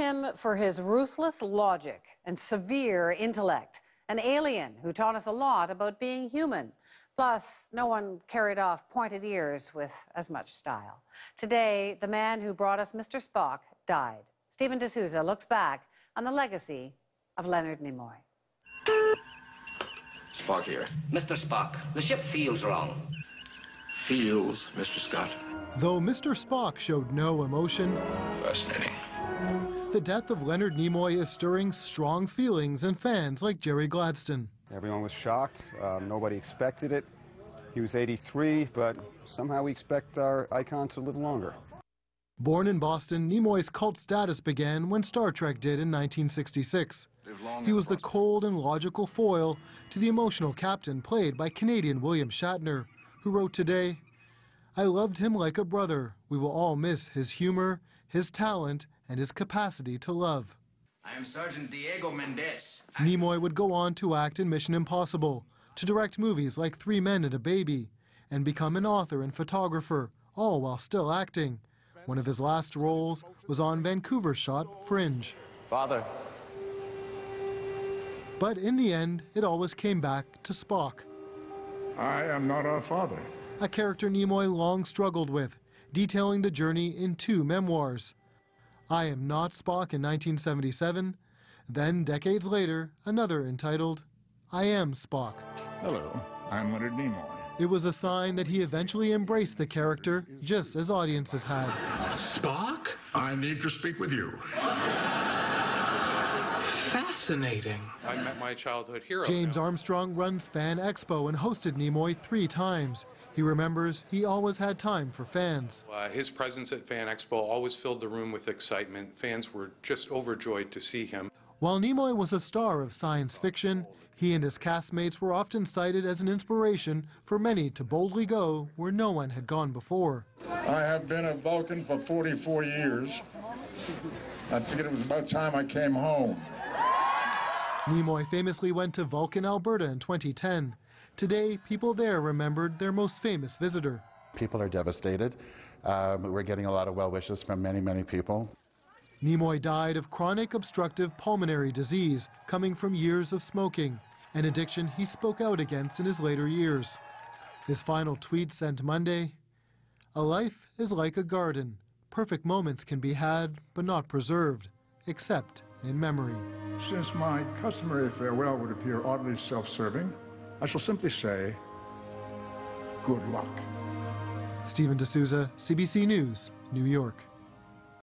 him for his ruthless logic and severe intellect, an alien who taught us a lot about being human. Plus, no one carried off pointed ears with as much style. Today, the man who brought us Mr. Spock died. Stephen D'Souza looks back on the legacy of Leonard Nimoy. Spock here. Mr. Spock, the ship feels wrong. Feels, Mr. Scott. Though Mr. Spock showed no emotion, Fascinating. the death of Leonard Nimoy is stirring strong feelings in fans like Jerry Gladstone. Everyone was shocked. Nobody expected it. He was 83, but somehow we expect our icon to live longer. Born in Boston, Nimoy's cult status began when Star Trek did in 1966. He was the cold and logical foil to the emotional captain played by Canadian William Shatner, who wrote today, "I loved him like a brother. We will all miss his humor, his talent, and his capacity to love." I am Sergeant Diego Mendez. Nimoy would go on to act in Mission Impossible, to direct movies like 3 Men and a Baby, and become an author and photographer, all while still acting. One of his last roles was on Vancouver's shot Fringe. Father. But in the end, it always came back to Spock, I am not our father. a character Nimoy long struggled with, detailing the journey in 2 memoirs. I Am Not Spock in 1977, then decades later, another entitled I Am Spock. Hello, I'm Leonard Nimoy. It was a sign that he eventually embraced the character, just as audiences had. Spock? I need to speak with you. Fascinating. I met my childhood hero. James Armstrong runs Fan Expo and hosted Nimoy 3 times. He remembers he always had time for fans. His presence at Fan Expo always filled the room with excitement. Fans were just overjoyed to see him. While Nimoy was a star of science fiction, he and his castmates were often cited as an inspiration for many to boldly go where no one had gone before. I have been a Vulcan for 44 years. I figured it was about time I came home. Nimoy famously went to Vulcan, Alberta in 2010. Today, people there remembered their most famous visitor. People are devastated. We're getting a lot of well wishes from many, many people. Nimoy died of chronic obstructive pulmonary disease coming from years of smoking, an addiction he spoke out against in his later years. His final tweet sent Monday, "A life is like a garden. Perfect moments can be had, but not preserved, except in memory." Since my customary farewell would appear oddly self-serving, I shall simply say, good luck. Stephen D'Souza, CBC News, New York.